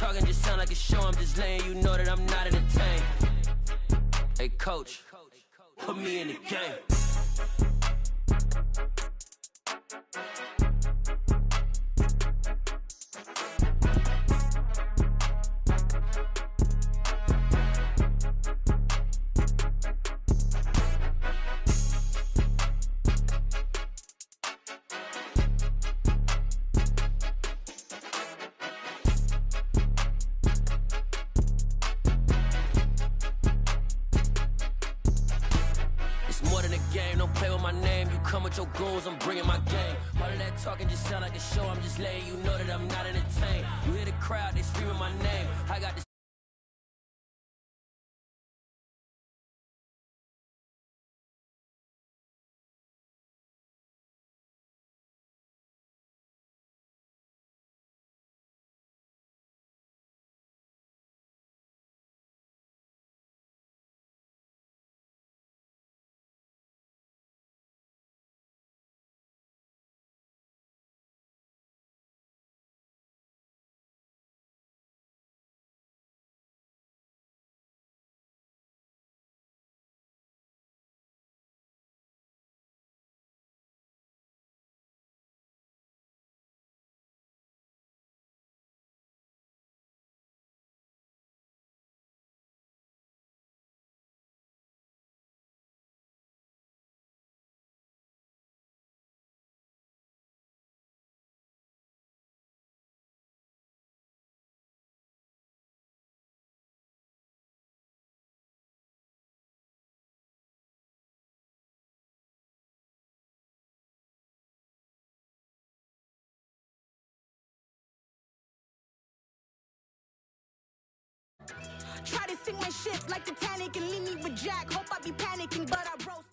talking just sound like a show. I'm just letting you know that I'm not entertained. Hey, coach, put me in the game. Your goons, I'm bringing my game. All of that talking just sound like a show. I'm just letting you know that I'm not entertained. You hear the crowd, they screaming my name. I got this. Try to sink my ship like Titanic and leave me with Jack. Hope I be panicking, but I roast.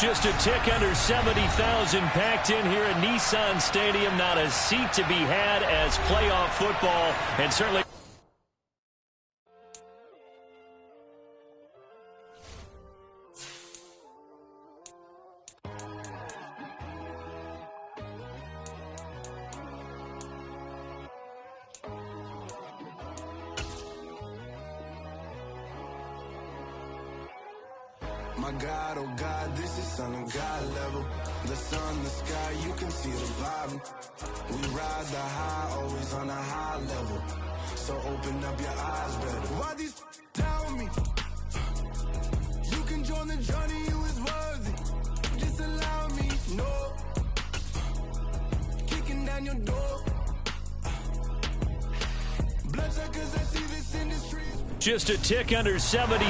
Just a tick under 70,000 packed in here at Nissan Stadium. Not a seat to be had as playoff football, and certainly My God, oh God, this is Son of God level. The sun, the sky, you can see the vibe. We ride the high, always on a high level. So open up your eyes better. Why these tell me? You can join the journey, you is worthy. Just allow me, no. Kicking down your door. Bloodsuckers, I see this industry. just a tick under 70,000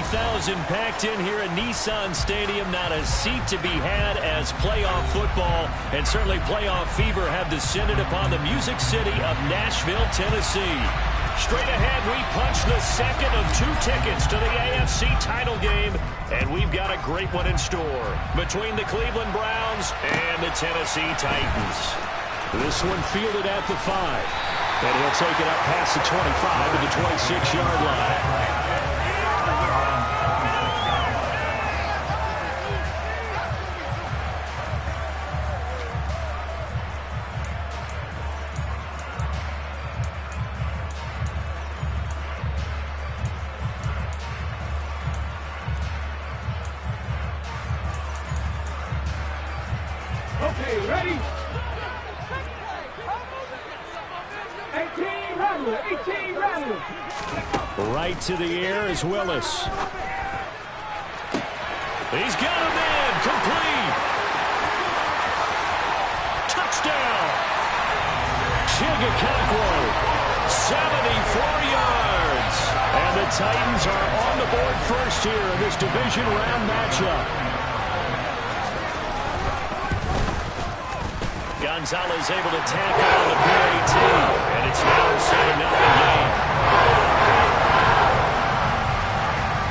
packed in here at Nissan Stadium. Not a seat to be had as playoff football and certainly playoff fever have descended upon the Music City of Nashville, Tennessee. Straight ahead, we punch the second of 2 tickets to the AFC title game, and we've got a great one in store between the Cleveland Browns and the Tennessee Titans. This one fielded at the 5. And he'll take it up past the 25 to the 26-yard line. Okay, ready? 18 rattle. Right to the air is Willis. He's got him in. Complete. Touchdown. Chigakakwo. 74 yards. And the Titans are on the board first here in this division round matchup. Gonzalez able to tackle on the PAT, and it's now a 7-0 game.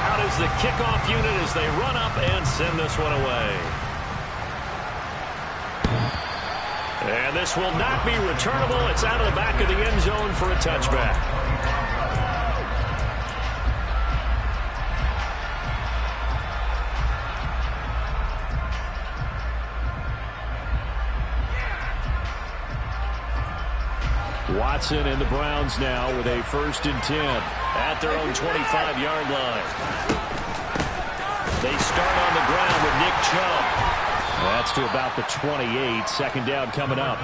Out is the kickoff unit as they run up and send this one away. And this will not be returnable. It's out of the back of the end zone for a touchback. Watson and the Browns now with a 1st and 10 at their own 25-yard line. They start on the ground with Nick Chubb. That's to about the 28. 2nd down coming up.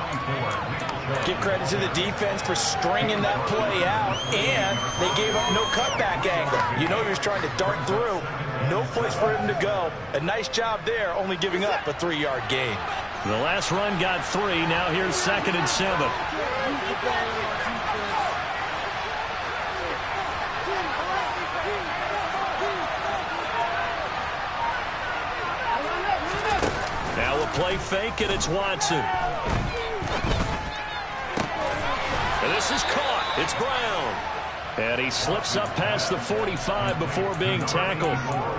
Give credit to the defense for stringing that play out, and they gave up no cutback angle. You know he was trying to dart through. No place for him to go. A nice job there, only giving up a 3-yard gain. The last run got 3. Now here's 2nd and 7. Now a play fake, and it's Watson. And this is caught. It's Brown. And he slips up past the 45 before being tackled.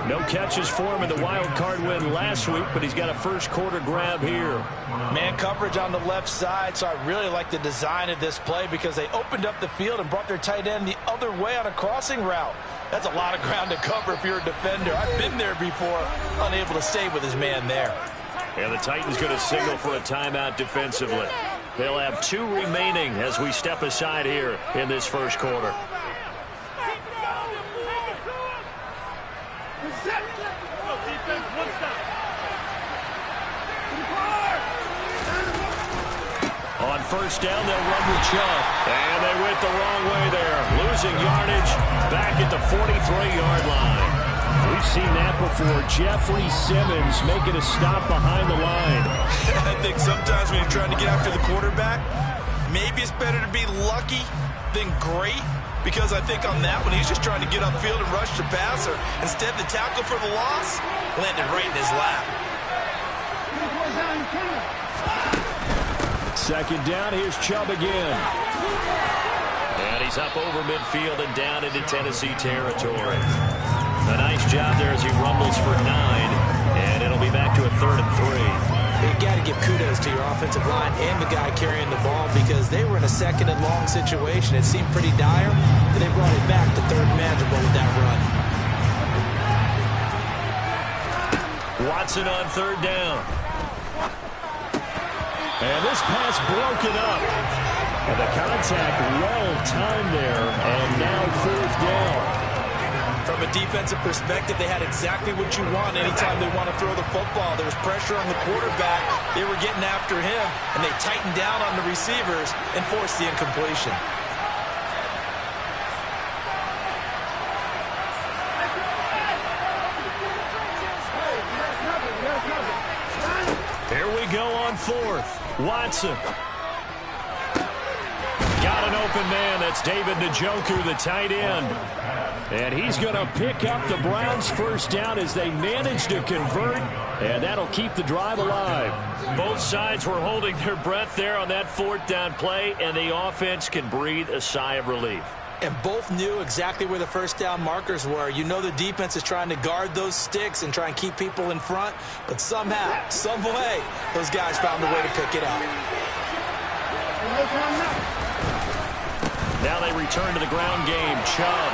No catches for him in the wild card win last week, but he's got a first-quarter grab here. Man coverage on the left side, so I really like the design of this play because they opened up the field and brought their tight end the other way on a crossing route. That's a lot of ground to cover if you're a defender. I've been there before, unable to stay with his man there. And the Titans going to signal for a timeout defensively. They'll have 2 remaining as we step aside here in this first quarter. On 1st down, they'll run with Chubb. And they went the wrong way there. Losing yardage back at the 43-yard line. We've seen that before. Jeffrey Simmons making a stop behind the line. I think sometimes when you're trying to get after the quarterback, maybe it's better to be lucky than great. Because I think on that one, he's just trying to get upfield and rush the passer. Instead, the tackle for the loss landed right in his lap. 2nd down, here's Chubb again. And he's up over midfield and down into Tennessee territory. A nice job there as he rumbles for 9. And it'll be back to a 3rd and 3. You got to give kudos to your offensive line and the guy carrying the ball because they were in a 2nd and long situation. It seemed pretty dire, but they brought it back to 3rd and manageable with that run. Watson on 3rd down. And this pass broken up. And the contact well-timed there. And now 4th down. From a defensive perspective, they had exactly what you want anytime they want to throw the football. There was pressure on the quarterback. They were getting after him, and they tightened down on the receivers and forced the incompletion. Here we go on 4th. Watson. Got an open man. That's David Njoku, the tight end. And he's going to pick up the Browns' 1st down as they manage to convert. And that'll keep the drive alive. Both sides were holding their breath there on that 4th down play, and the offense can breathe a sigh of relief. And both knew exactly where the 1st down markers were. You know the defense is trying to guard those sticks and try and keep people in front. But somehow, some way, those guys found a way to pick it up. Now they return to the ground game. Chubb.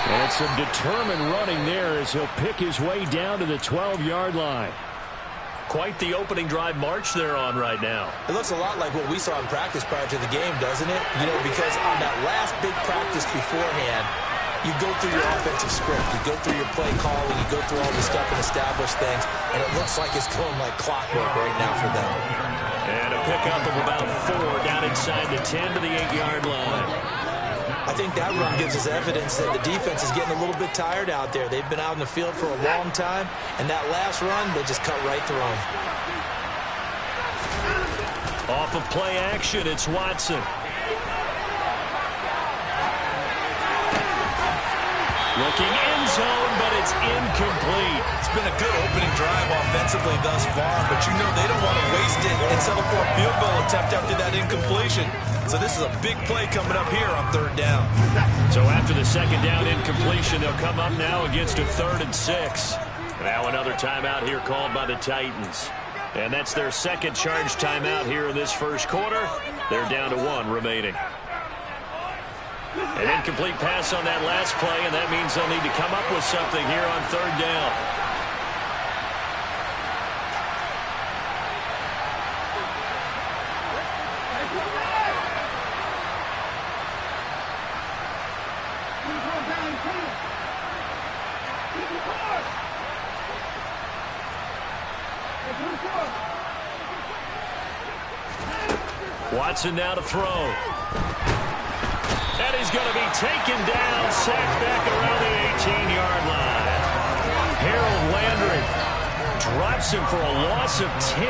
And some determined running there as he'll pick his way down to the 12-yard line. Quite the opening drive march they're on right now. It looks a lot like what we saw in practice prior to the game, doesn't it? You know, because on that last big practice beforehand, you go through your offensive script, you go through your play calling, you go through all the stuff and establish things, and it looks like it's going like clockwork right now for them. And a pickup of about 4 down inside the 10 to the 8-yard line. I think that run gives us evidence that the defense is getting a little bit tired out there. They've been out in the field for a long time, and that last run, they just cut right through them. Off of play action, it's Watson. Looking end zone, but it's incomplete. It's been a good opening drive offensively thus far, but you know they don't want to waste it and settle for a field goal attempt after that incompletion. So this is a big play coming up here on 3rd down. So after the 2nd down incompletion, they'll come up now against a 3rd and 6. Now another timeout here called by the Titans. And that's their second charge timeout here in this first quarter. They're down to 1 remaining. An incomplete pass on that last play, and that means they'll need to come up with something here on 3rd down. Watson now to throw. And he's going to be taken down, sacked back around the 18-yard line. Harold Landry drops him for a loss of 10,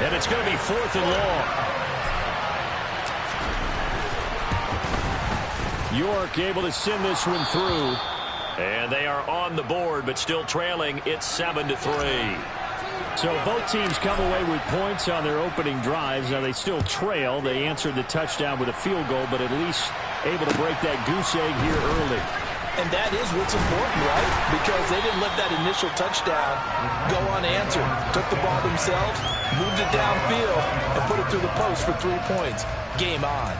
and it's going to be 4th and long. York able to send this one through. And they are on the board, but still trailing. It's 7-3. So both teams come away with points on their opening drives. Now they still trail. They answered the touchdown with a field goal, but at least able to break that goose egg here early. And that is what's important, right? Because they didn't let that initial touchdown go unanswered. Took the ball themselves, moved it downfield, and put it through the post for 3 points. Game on.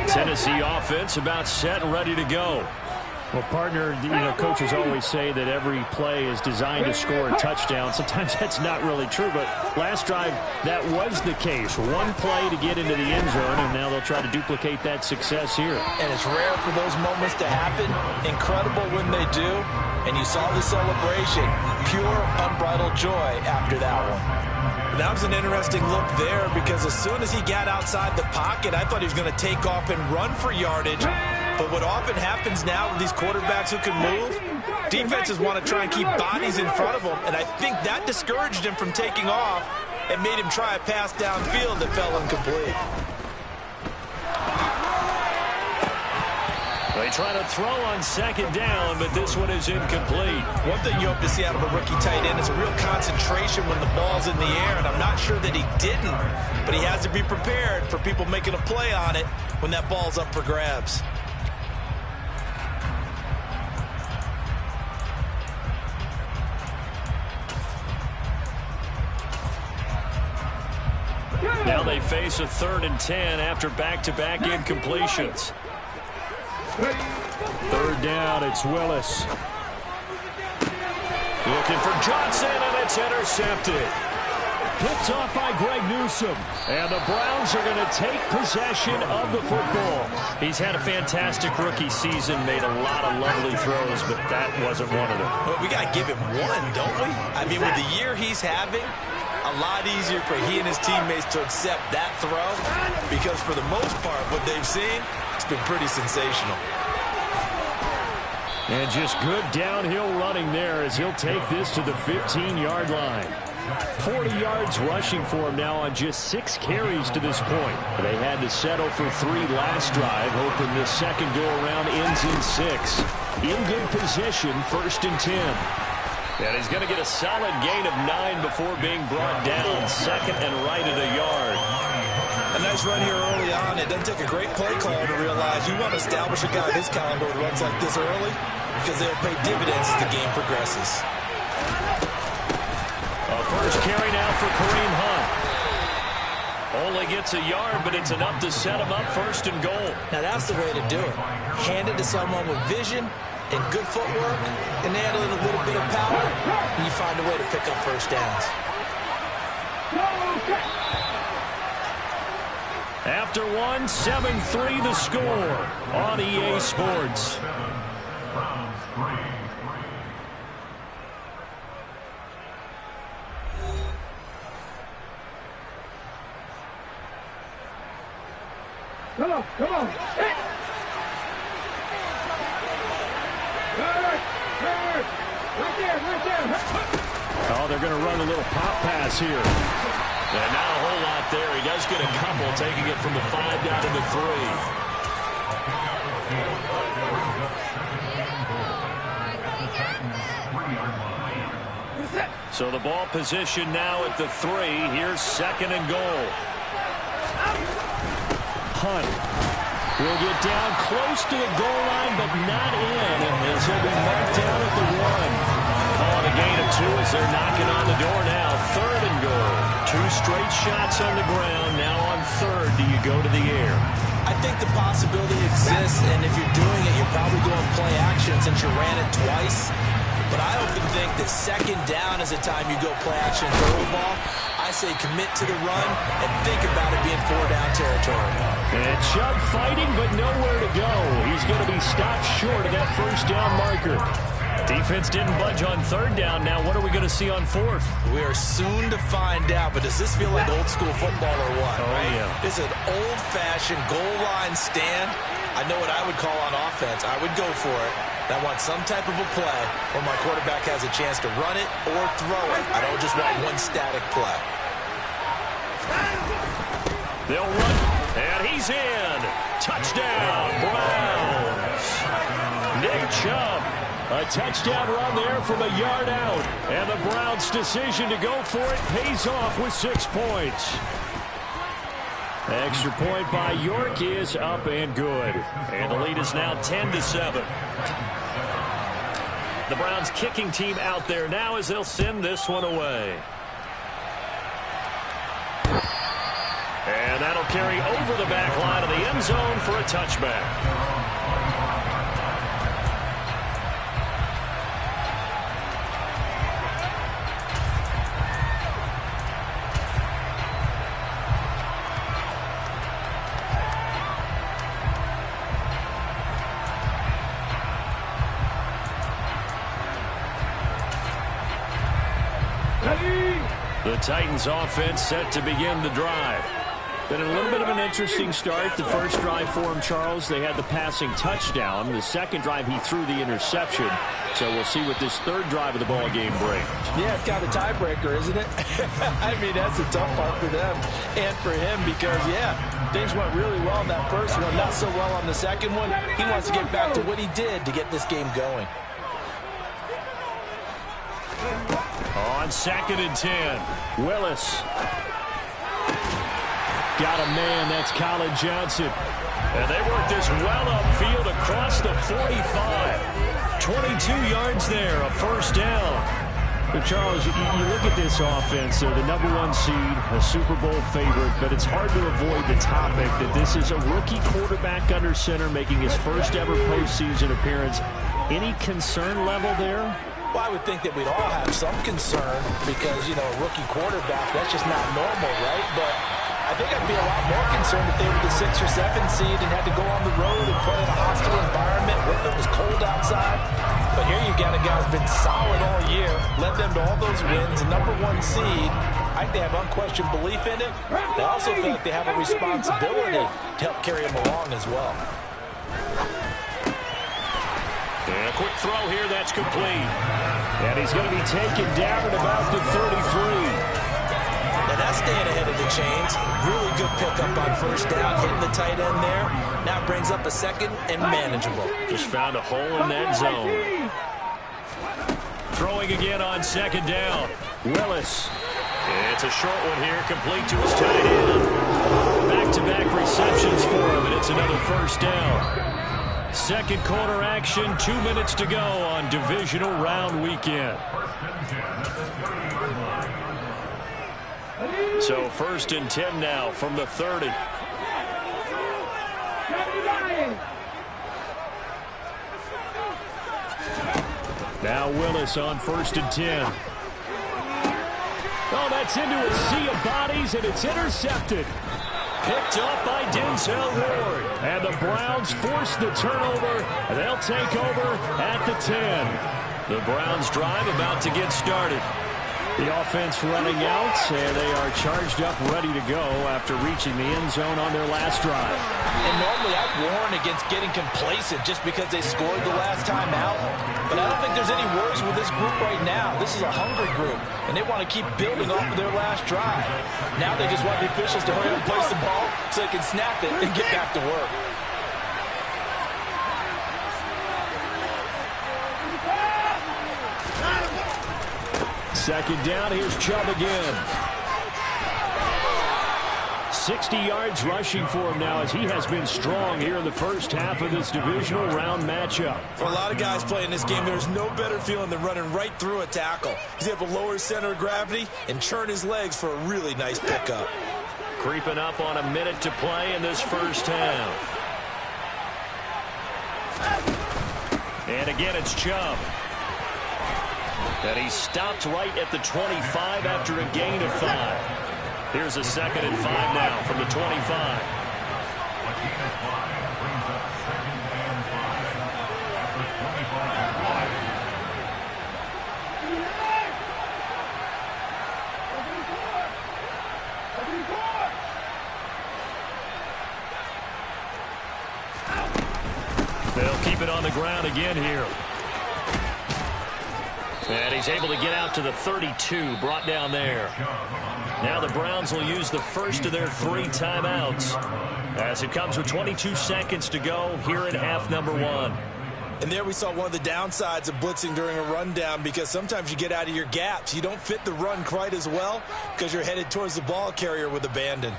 Tennessee offense about set and ready to go. Well, partner, coaches always say that every play is designed to score a touchdown. Sometimes that's not really true, but last drive, that was the case. One play to get into the end zone, and now they'll try to duplicate that success here. And it's rare for those moments to happen. Incredible when they do. And you saw the celebration. Pure, unbridled joy after that one. That was an interesting look there because as soon as he got outside the pocket, I thought he was going to take off and run for yardage. But what often happens now with these quarterbacks who can move, defenses want to try and keep bodies in front of them. And I think that discouraged him from taking off and made him try a pass downfield that fell incomplete. They try to throw on 2nd down, but this one is incomplete. One thing you hope to see out of a rookie tight end is a real concentration when the ball's in the air, and I'm not sure that he didn't, but he has to be prepared for people making a play on it when that ball's up for grabs. Now they face a 3rd and 10 after back-to-back incompletions. 3rd down, it's Willis. Looking for Johnson, and it's intercepted. Picked off by Greg Newsome. And the Browns are going to take possession of the football. He's had a fantastic rookie season, made a lot of lovely throws, but that wasn't one of them. Well, we got to give him one, don't we? I mean, with the year he's having, a lot easier for he and his teammates to accept that throw because for the most part, what they've seen, it's been pretty sensational. And just good downhill running there as he'll take this to the 15-yard line. 40 yards rushing for him now on just 6 carries to this point. They had to settle for 3 last drive, hoping this second go-around ends in 6. In good position, 1st and 10. And he's going to get a solid gain of 9 before being brought down, 2nd and right at a yard. A nice run here early on. It doesn't take a great play caller to realize you want to establish a guy of his caliber who runs like this early because they'll pay dividends as the game progresses. A first carry now for Kareem Hunt. Only gets a yard, but it's enough to set him up 1st and goal. Now that's the way to do it. Hand it to someone with vision and good footwork, and add in a little bit of power, and you find a way to pick up 1st downs. After 1, 7-3 the score on EA Sports. Come on. Hit. Right there. Oh, they're going to run a little pop pass here. And not a whole lot there. He does get a couple, taking it from the 5 down to the 3. So the ball position now at the 3. Here's 2nd and goal. Hunt will get down close to the goal line, but not in, as he'll be marked down at the 1. Calling a gain of 2 as they're knocking on the door now. 3rd and goal. 2 straight shots on the ground. Now on 3rd, do you go to the air? I think the possibility exists, and if you're doing it, you're probably going play action since you ran it twice. But I often think that 2nd down is the time you go play action and throw the ball. I say commit to the run and think about it being 4-down territory. And Chubb fighting, but nowhere to go. He's going to be stopped short of that 1st down marker. Defense didn't budge on 3rd down. Now what are we going to see on 4th? We are soon to find out, but does this feel like old school football or what? Oh, right? Yeah. This is an old-fashioned goal line stand. I know what I would call on offense. I would go for it. I want some type of a play where my quarterback has a chance to run it or throw it. I don't just want one static play. They'll run, and he's in. Touchdown, Browns. Nick Chubb. A touchdown run there from a yard out. And the Browns' decision to go for it pays off with 6 points. Extra point by York is up and good. And the lead is now 10-7. The Browns kicking team out there now as they'll send this one away. And that'll carry over the back line of the end zone for a touchback. The Titans offense set to begin the drive. Been a little bit of an interesting start. The first drive for him, Charles, they had the passing touchdown. The second drive, he threw the interception. So we'll see what this 3rd drive of the ball game brings. Yeah, it's got a tiebreaker, isn't it? I mean, that's a tough part for them and for him because, yeah, things went really well in that first one, not so well on the second one. He wants to get back to what he did to get this game going. On 2nd and 10, Willis. Got a man, that's Colin Johnson. And they work this well upfield across the 45. 22 yards there, a 1st down. But Charles, you look at this offense, they're the #1 seed, a Super Bowl favorite, but it's hard to avoid the topic that this is a rookie quarterback under center making his first ever postseason appearance. Any concern level there? Well, I would think that we'd all have some concern because, you know, a rookie quarterback, that's just not normal, right? But I think I'd be a lot more concerned if they were the 6th or 7th seed and had to go on the road and play in a hostile environment. What if it was cold outside? But here you got a guy who's been solid all year, led them to all those wins, a #1 seed. I think they have unquestioned belief in it. They also feel like they have a responsibility to help carry him along as well. And a quick throw here, that's complete. And he's going to be taken down at about the 33. Now that's staying ahead of the chains. Really good pickup on 1st down, hitting the tight end there. Now brings up a 2nd and manageable. Just found a hole in that zone. Throwing again on 2nd down. Willis. It's a short one here, complete to his tight end. Back-to-back receptions for him, and it's another 1st down. 2nd quarter action, 2 minutes to go on divisional round weekend. So 1st and 10 now from the 30. Now Willis on 1st and 10. Oh, that's into a sea of bodies, and it's intercepted. Picked up by Denzel Ward. And the Browns force the turnover. And they'll take over at the 10. The Browns drive about to get started. The offense running out, and they are charged up, ready to go after reaching the end zone on their last drive. And normally I'd warn against getting complacent just because they scored the last time out. But I don't think there's any worries with this group right now. This is a hungry group, and they want to keep building off of their last drive. Now they just want the officials to hurry up and place the ball so they can snap it and get back to work. Second down, here's Chubb again. 60 yards rushing for him now as he has been strong here in the first half of this divisional round matchup. For a lot of guys playing this game, there's no better feeling than running right through a tackle. He's able to lower his center of gravity and churn his legs for a really nice pickup. Creeping up on a minute to play in this first half. And again, it's Chubb. And he stopped right at the 25 after a gain of 5. Here's a 2nd and 5 now from the 25. They'll keep it on the ground again here. And he's able to get out to the 32, brought down there. Now the Browns will use the first of their 3 timeouts as it comes with 22 seconds to go here in half number 1. And there we saw one of the downsides of blitzing during a rundown, because sometimes you get out of your gaps. You don't fit the run quite as well because you're headed towards the ball carrier with abandon.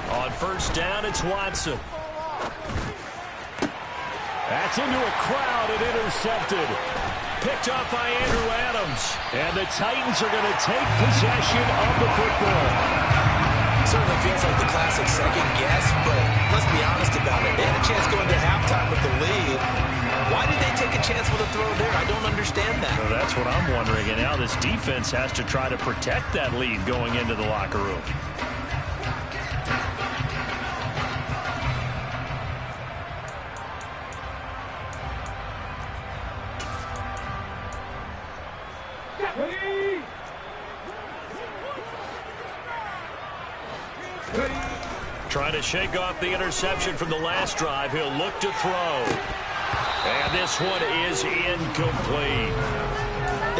On first down, it's Watson. That's into a crowd and intercepted. Picked up by Andrew Adams. And the Titans are going to take possession of the football. Certainly feels like the classic second guess, but let's be honest about it. They had a chance going to halftime with the lead. Why did they take a chance with a throw there? I don't understand that. Well, that's what I'm wondering. And now this defense has to try to protect that lead going into the locker room. Trying to shake off the interception from the last drive. He'll look to throw. And this one is incomplete.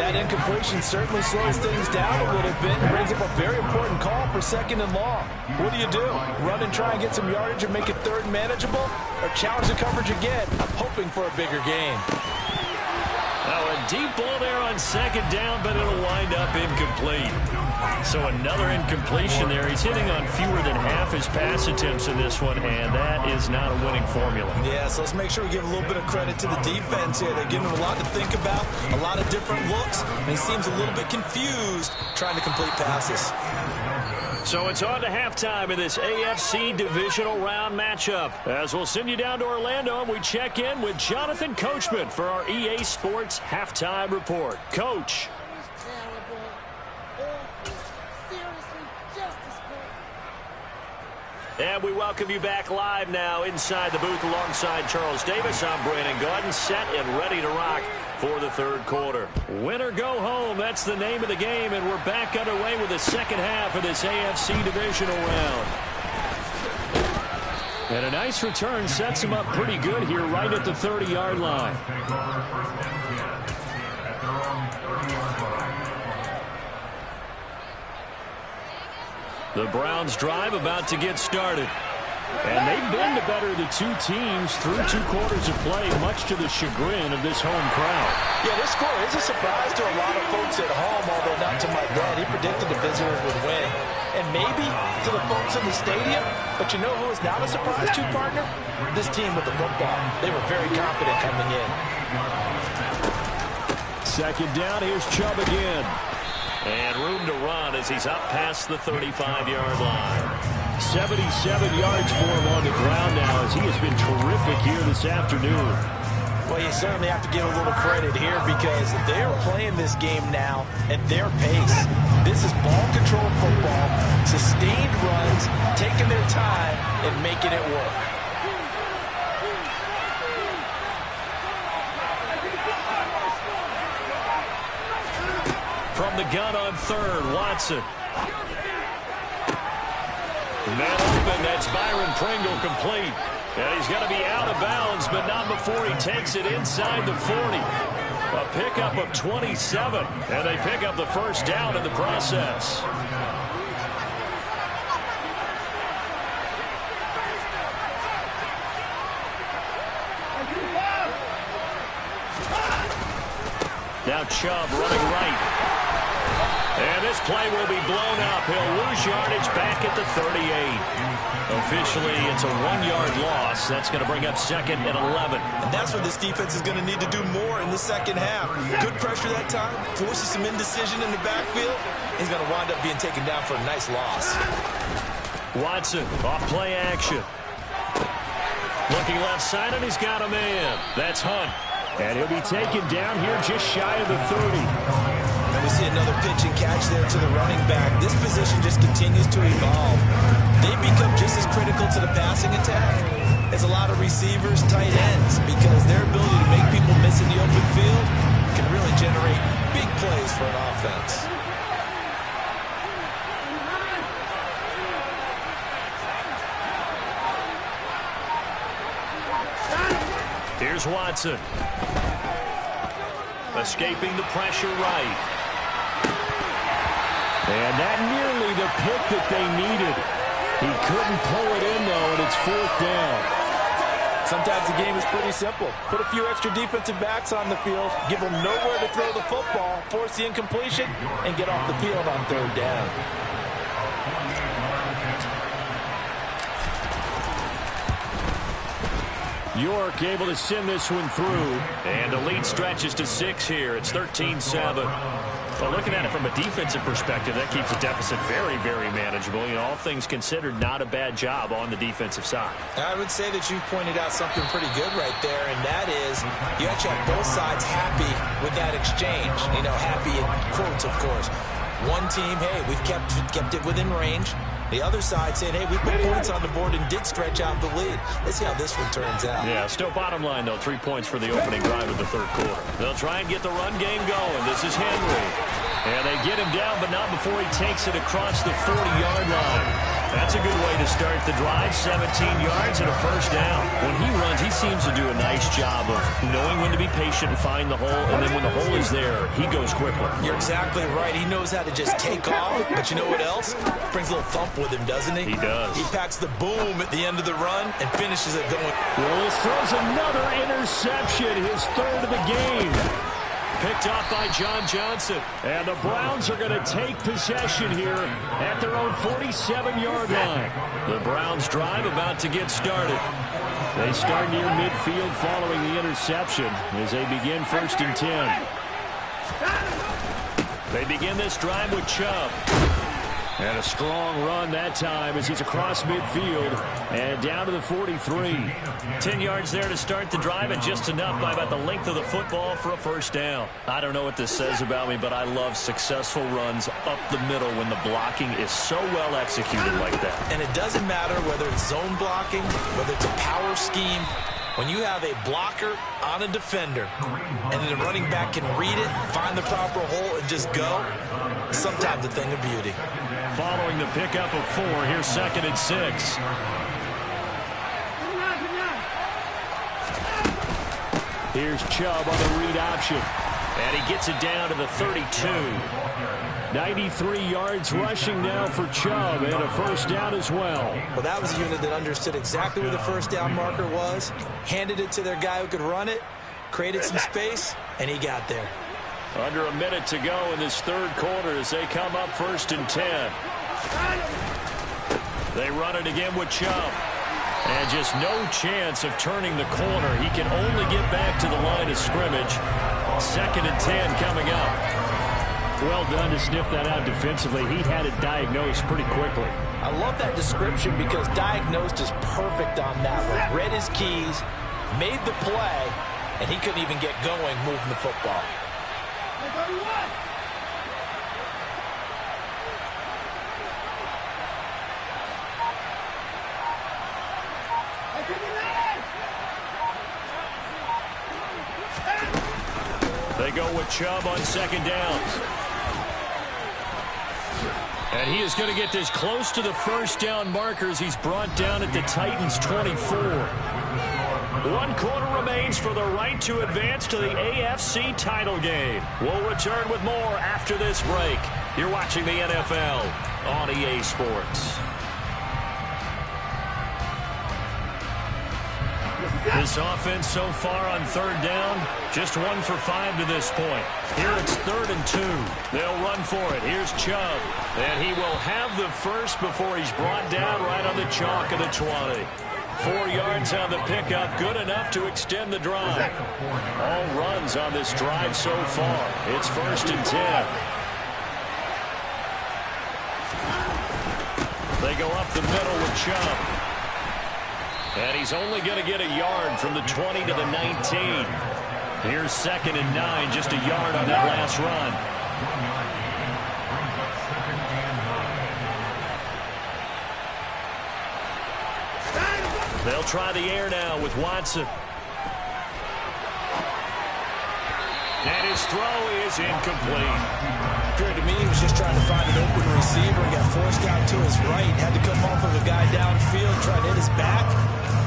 That incompletion certainly slows things down a little bit and brings up a very important call for 2nd and long. What do? Run and try and get some yardage and make it 3rd and manageable? Or challenge the coverage again, hoping for a bigger gain? Now a deep ball there on 2nd down, but it'll wind up incomplete. So another incompletion there. He's hitting on fewer than half his pass attempts in this one, and that is not a winning formula. Yeah, so let's make sure we give a little bit of credit to the defense here. They're giving him a lot to think about, a lot of different looks, and he seems a little bit confused trying to complete passes. So it's on to halftime in this AFC divisional round matchup. As we'll send you down to Orlando, and we check in with Jonathan Coachman for our EA Sports Halftime Report. Coach. And we welcome you back live now inside the booth alongside Charles Davis. I'm Brandon Gaudin, set and ready to rock for the 3rd quarter. Win or go home, that's the name of the game, and we're back underway with the 2nd half of this AFC divisional round. And a nice return sets him up pretty good here right at the 30-yard line. The Browns drive about to get started. And they've been the better of the 2 teams through 2 quarters of play, much to the chagrin of this home crowd. Yeah, this score is a surprise to a lot of folks at home, although not to my dad. He predicted the visitors would win. And maybe to the folks in the stadium. But you know who is not a surprise to, partner? This team with the football. They were very confident coming in. 2nd down, here's Chubb again. And room to run as he's up past the 35-yard line. 77 yards for him on the ground now as he has been terrific here this afternoon. Well, you certainly have to give a little credit here because they're playing this game now at their pace. This is ball control football, sustained runs, taking their time and making it work. From the gun on 3rd, Watson. Man open, that's Byron Pringle complete. And he's going to be out of bounds, but not before he takes it inside the 40. A pickup of 27, and they pick up the first down in the process. Now Chubb running right. And this play will be blown up. He'll lose yardage back at the 38. Officially, it's a 1-yard loss. That's going to bring up 2nd and 11. And that's where this defense is going to need to do more in the second half. Good pressure that time. Forces some indecision in the backfield. He's going to wind up being taken down for a nice loss. Watson off play action. Looking left side, and he's got a man. That's Hunt. And he'll be taken down here just shy of the 30. And we see another pitch and catch there to the running back. This position just continues to evolve. They've become just as critical to the passing attack as a lot of receivers, tight ends, because their ability to make people miss in the open field can really generate big plays for an offense. Here's Watson. Escaping the pressure right. And that nearly the pick that they needed. He couldn't pull it in, though, and it's 4th down. Sometimes the game is pretty simple. Put a few extra defensive backs on the field, give them nowhere to throw the football, force the incompletion, and get off the field on 3rd down. York able to send this one through. And the lead stretches to 6 here. It's 13-7. Well, looking at it from a defensive perspective, that keeps the deficit very, very manageable. You know, all things considered, not a bad job on the defensive side. I would say that you've pointed out something pretty good right there, and that is you actually have both sides happy with that exchange. You know, happy in quotes, of course. One team, hey, we've kept it within range. The other side saying, hey, we put points on the board and did stretch out the lead. Let's see how this one turns out. Yeah, still bottom line, though, 3 points for the opening drive of the 3rd quarter. They'll try and get the run game going. This is Henry. And they get him down, but not before he takes it across the 40-yard line. That's a good way to start the drive. 17 yards and a 1st down. When he runs, he seems to do a nice job of knowing when to be patient and find the hole, and then when the hole is there, he goes quickly. You're exactly right. He knows how to just take off, but you know what else? Brings a little thump with him, doesn't he? He does. He packs the boom at the end of the run and finishes it going. Willis throws another interception, his 3rd of the game. Picked off by John Johnson. And the Browns are going to take possession here at their own 47-yard line. The Browns drive about to get started. They start near midfield following the interception as they begin 1st and 10. They begin this drive with Chubb. And a strong run that time as he's across midfield and down to the 43. 10 yards there to start the drive, and just enough by about the length of the football for a 1st down. I don't know what this says about me, but I love successful runs up the middle when the blocking is so well executed like that. And it doesn't matter whether it's zone blocking, whether it's a power scheme. When you have a blocker on a defender and then the running back can read it, find the proper hole, and just go, sometimes a thing of beauty. Following the pickup of 4, here's 2nd and 6. Here's Chubb on the read option. And he gets it down to the 32. 93 yards rushing now for Chubb, and a 1st down as well. Well, that was a unit that understood exactly where the 1st down marker was, handed it to their guy who could run it, created some space, and he got there. Under a minute to go in this 3rd quarter as they come up 1st and 10. They run it again with Chubb. And just no chance of turning the corner. He can only get back to the line of scrimmage. 2nd and 10 coming up. Well done to sniff that out defensively. He had it diagnosed pretty quickly. I love that description because diagnosed is perfect on that one. Read his keys, made the play, and he couldn't even get going moving the football. They go with Chubb on 2nd down. And he is going to get this close to the 1st down markers. He's brought down at the Titans' 24. 1 quarter remains for the right to advance to the AFC title game. We'll return with more after this break. You're watching the NFL on EA Sports. This offense so far on third down, just 1 for 5 to this point. Here it's 3rd and 2. They'll run for it. Here's Chubb. And he will have the first before he's brought down right on the chalk of the 20. 4 yards on the pickup, good enough to extend the drive. All runs on this drive so far. It's 1st and 10. They go up the middle with Chubb. And he's only going to get a yard from the 20 to the 19. Here's 2nd and 9, just a yard on that last run. They'll try the air now with Watson. And his throw is incomplete. Appeared to me he was just trying to find an open receiver and got forced out to his right. Had to come off of a guy downfield, trying to hit his back.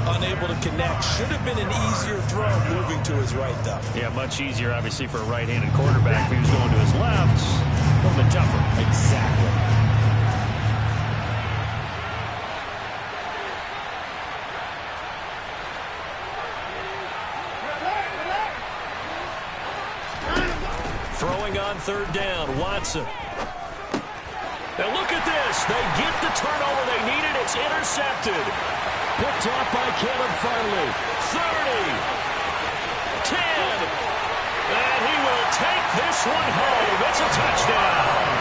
Unable to connect. Should have been an easier throw moving to his right, though. Yeah, much easier, obviously, for a right-handed quarterback. If he was going to his left, a little bit tougher. Exactly. Throwing on 3rd down, Watson. Now look at this. They get the turnover they needed. It's intercepted. Picked off by Caleb Farley. 30. 10. And he will take this one home. It's a touchdown.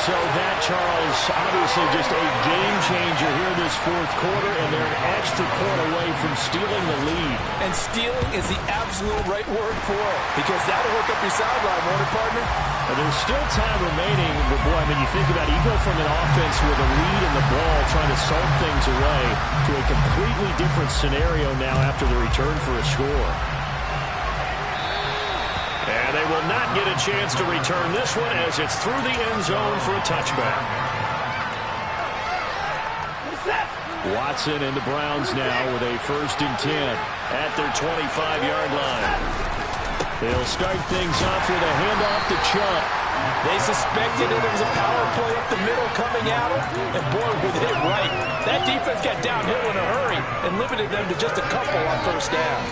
So that, Charles, obviously just a game changer here this 4th quarter, and they're an extra point away from stealing the lead. And stealing is the absolute right word for it, because that'll hook up your sideline, won't it, partner? And there's still time remaining, but boy, I mean, you think about it, you go from an offense with a lead in the ball trying to salt things away to a completely different scenario now after the return for a score. And they will not get a chance to return this one as it's through the end zone for a touchback. Watson and the Browns now with a 1st and 10 at their 25-yard line. They'll start things off with a handoff to Chubb. They suspected it was a power play up the middle coming at them, and boy, with it right. That defense got downhill in a hurry and limited them to just a couple on 1st down.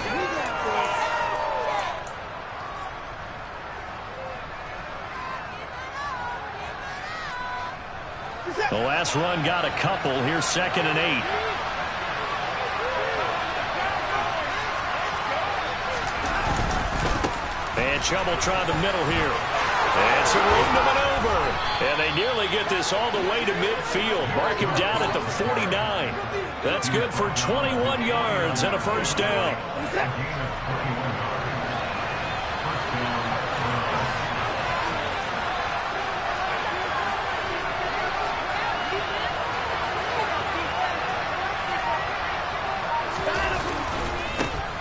The last run got a couple. Here's 2nd and 8. And Chubb will try the middle here. And some room to maneuver. And they nearly get this all the way to midfield. Mark him down at the 49. That's good for 21 yards and a 1st down.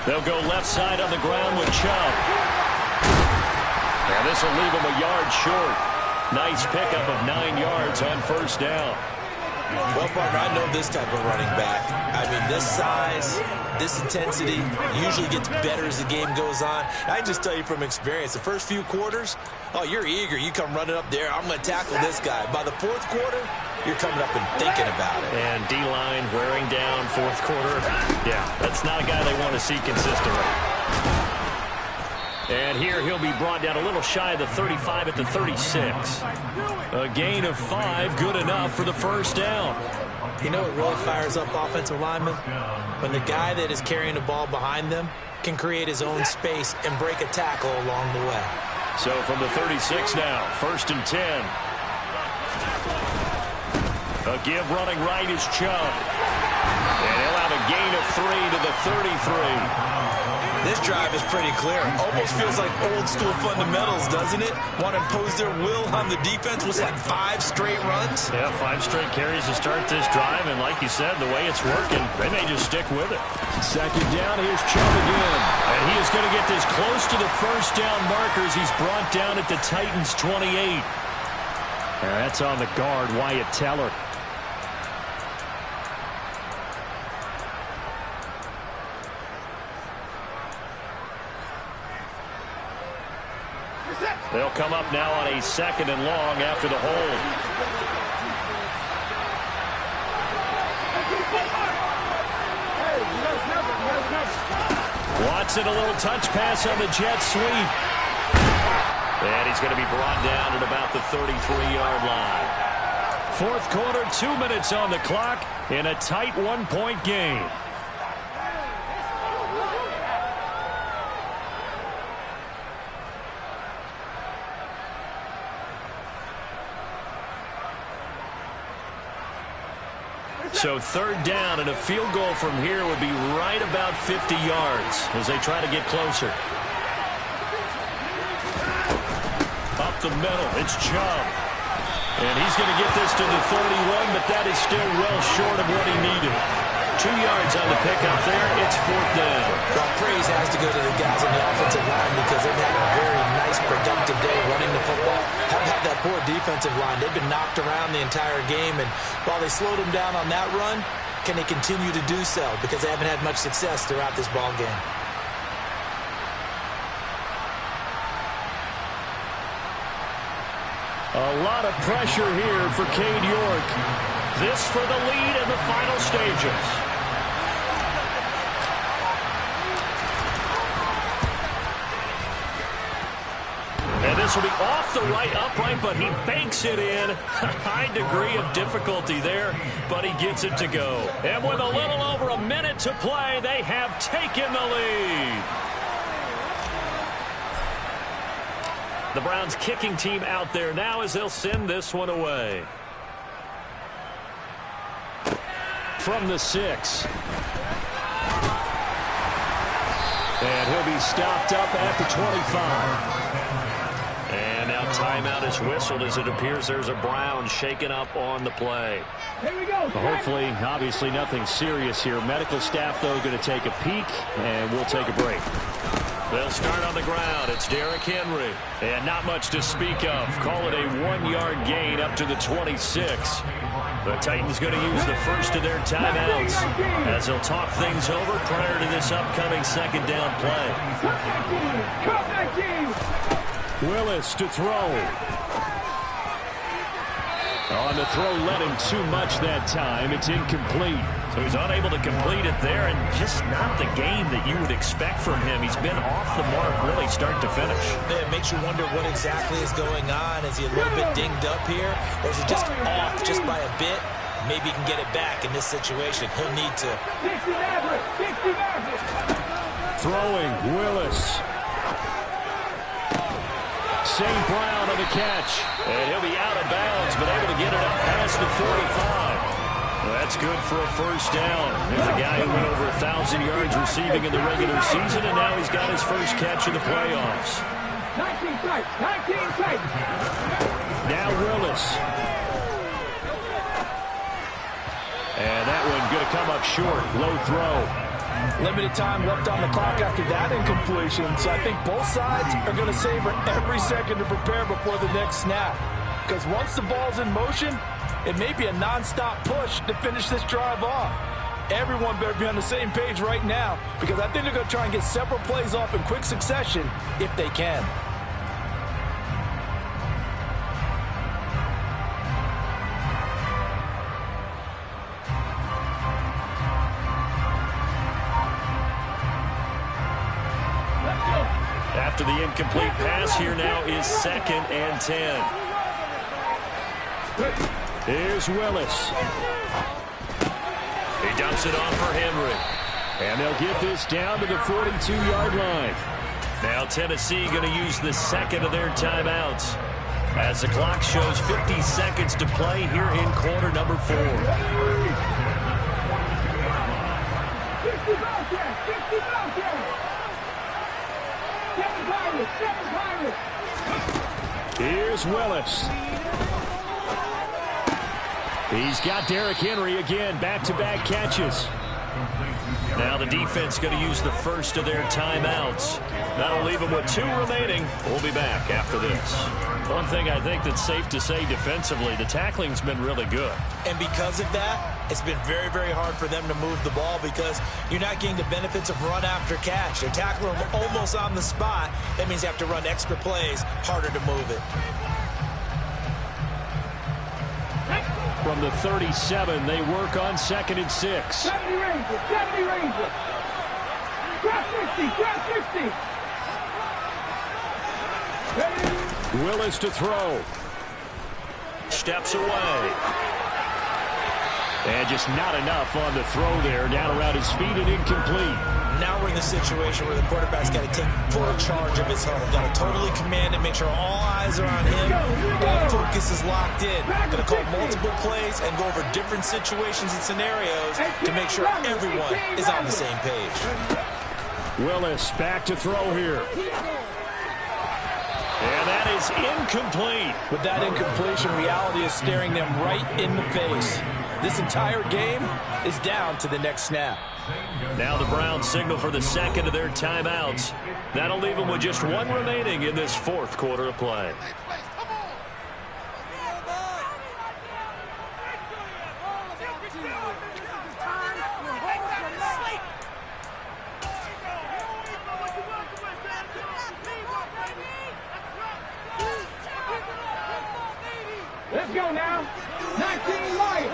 They'll go left side on the ground with Chubb. And this will leave him a yard short. Nice pickup of 9 yards on 1st down. Well, partner, I know this type of running back. I mean, this size, this intensity usually gets better as the game goes on. I can just tell you from experience, the first few quarters, oh, you're eager. You come running up there, I'm going to tackle this guy. By the 4th quarter, you're coming up and thinking about it. And D-line wearing down 4th quarter. Yeah, that's not a guy they want to see consistently. And here he'll be brought down a little shy of the 35 at the 36. A gain of 5, good enough for the 1st down. You know what really fires up offensive linemen? When the guy that is carrying the ball behind them can create his own space and break a tackle along the way. So from the 36 now, 1st and 10. A give running right is Chubb. And he'll have a gain of 3 to the 33. This drive is pretty clear. Almost feels like old school fundamentals, doesn't it? Want to impose their will on the defense. Was that 5 straight runs? Yeah, 5 straight carries to start this drive. And like you said, the way it's working, they may just stick with it. 2nd down, here's Chubb again. And he is going to get this close to the 1st down markers. He's brought down at the Titans' 28. And that's on the guard, Wyatt Teller. They'll come up now on a 2nd and long after the hold. Watson, a little touch pass on the jet sweep. And he's going to be brought down at about the 33-yard line. Fourth quarter, 2 minutes on the clock in a tight one-point game. So third down, and a field goal from here would be right about 50 yards as they try to get closer. Up the middle, it's Chubb. And he's going to get this to the 31, but that is still well short of what he needed. 2 yards on the pickup there. It's fourth down. Well, praise has to go to the guys on the offensive line because they've had a very nice, productive day running the football. How about that poor defensive line? They've been knocked around the entire game, and while they slowed them down on that run, can they continue to do so? Because they haven't had much success throughout this ball game. A lot of pressure here for Cade York. This for the lead in the final stages. And this will be off the right upright, but he banks it in. A high degree of difficulty there, but he gets it to go. And with a little over a minute to play, they have taken the lead. The Browns kicking team out there now as they'll send this one away. From the 6. And he'll be stopped up at the 25. And now timeout is whistled as it appears there's a Brown shaken up on the play. Here we go. Hopefully, obviously nothing serious here. Medical staff, though, going to take a peek, and we'll take a break. They'll start on the ground. It's Derrick Henry. And not much to speak of. Call it a 1-yard gain up to the 26. The Titans going to use the first of their timeouts as they'll talk things over prior to this upcoming second down play. Willis to throw. On the throw, led him too much that time. It's incomplete. So he's unable to complete it there, and just not the game that you would expect from him. He's been off the mark really start to finish. It makes you wonder what exactly is going on. Is he a little bit dinged up here, or is he just off just by a bit? Maybe he can get it back in this situation. He'll need to. Throwing, Willis. St. Brown on the catch. And he'll be out of bounds, but able to get it up past the 45. Well, that's good for a first down. There's a guy who went over 1,000 yards receiving in the regular season, and now he's got his first catch in the playoffs. 19 sight. Now Willis. And that one going to come up short. Low throw. Limited time left on the clock after that incompletion, so I think both sides are going to savor every second to prepare before the next snap. Because once the ball's in motion, it may be a non-stop push to finish this drive off. Everyone better be on the same page right now, because I think they're going to try and get several plays off in quick succession if they can. After the incomplete pass, here now is 2nd and 10. Here's Willis. He dumps it off for Henry. And they'll get this down to the 42-yard line. Now Tennessee going to use the second of their timeouts as the clock shows 50 seconds to play here in quarter number 4. 50 back there. 7 Pirates. Here's Willis. He's got Derrick Henry again, back-to-back catches. Now the defense going to use the first of their timeouts. That'll leave them with 2 remaining. We'll be back after this. One thing I think that's safe to say defensively, the tackling's been really good. And because of that, it's been very, very hard for them to move the ball because you're not getting the benefits of run after catch. They're tackling them almost on the spot. That means you have to run extra plays, harder to move it. From the 37, they work on 2nd and 6. 70 Rangers. Cross 60, cross 60. Willis to throw. Steps away. And just not enough on the throw there. Down around his feet and incomplete. Now we're in the situation where the quarterback's got to take full charge of his huddle. Got to totally command it, make sure all eyes are on him. All focus is locked in. Going to call multiple plays and go over different situations and scenarios to make sure everyone is on the same page. Willis back to throw here. And that is incomplete. With that incompletion, reality is staring them right in the face. This entire game is down to the next snap. Now the Browns signal for the second of their timeouts. That'll leave them with just one remaining in this fourth quarter of play. Let's go now. 19 Lions.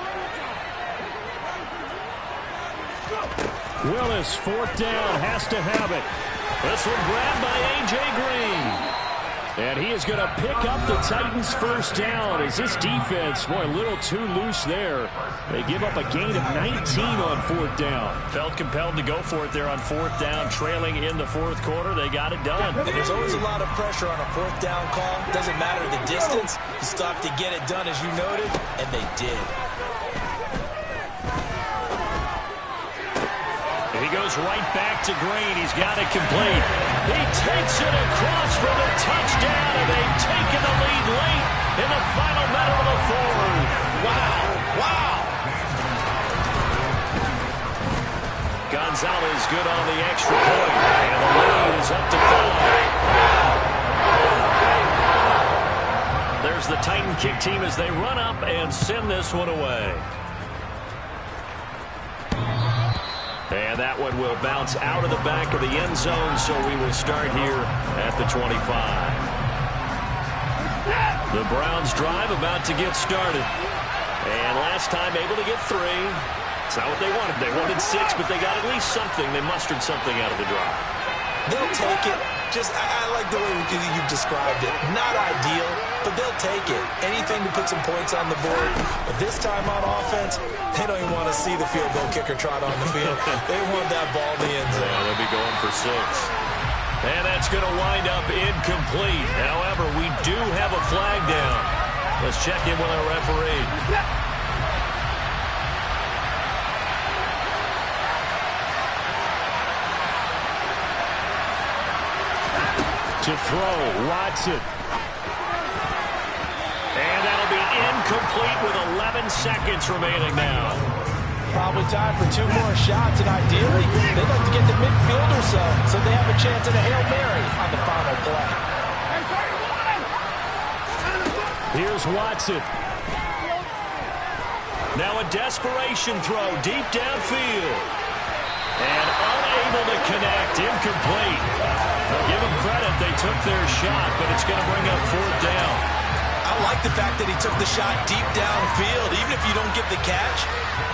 Willis, fourth down, has to have it. This one grabbed by A.J. Green. And he is going to pick up the Titans' first down as this defense, boy, a little too loose there. They give up a gain of 19 on fourth down. Felt compelled to go for it there on fourth down, trailing in the fourth quarter. They got it done. And there's always a lot of pressure on a fourth down call. Doesn't matter the distance. You stop to get it done, as you noted, and they did. He goes right back to Green. He's got it complete. He takes it across for the touchdown, and they've taken the lead late in the final minute of the fourth. Wow. Wow. Gonzalez good on the extra point, and the lead is up to 5. There's the Titan kick team as they run up and send this one away. And that one will bounce out of the back of the end zone, so we will start here at the 25. The Browns drive about to get started. And last time able to get 3. It's not what they wanted. They wanted 6, but they got at least something. They mustered something out of the drive. They'll take it. I like the way you've described it. Not ideal, but they'll take it. Anything to put some points on the board. But this time on offense, they don't even want to see the field goal kicker trot on the field. They want that ball in the end zone. Yeah, they'll be going for 6. And that's going to wind up incomplete. However, we do have a flag down. Let's check in with our referee. To throw, Watson. And that'll be incomplete with 11 seconds remaining now. Probably time for 2 more shots, and ideally, they'd like to get to midfield or so they have a chance at a Hail Mary on the final play. Here's Watson. Now a desperation throw deep downfield. And unable to connect, incomplete. They'll give them credit, they took their shot, but it's going to bring up fourth down. I like the fact that he took the shot deep downfield. Even if you don't get the catch,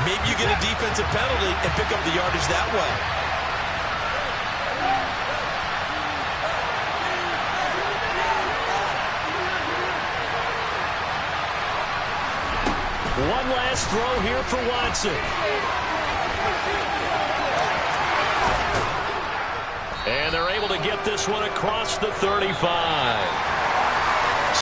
maybe you get a defensive penalty and pick up the yardage that way. One last throw here for Watson. And they're able to get this one across the 35.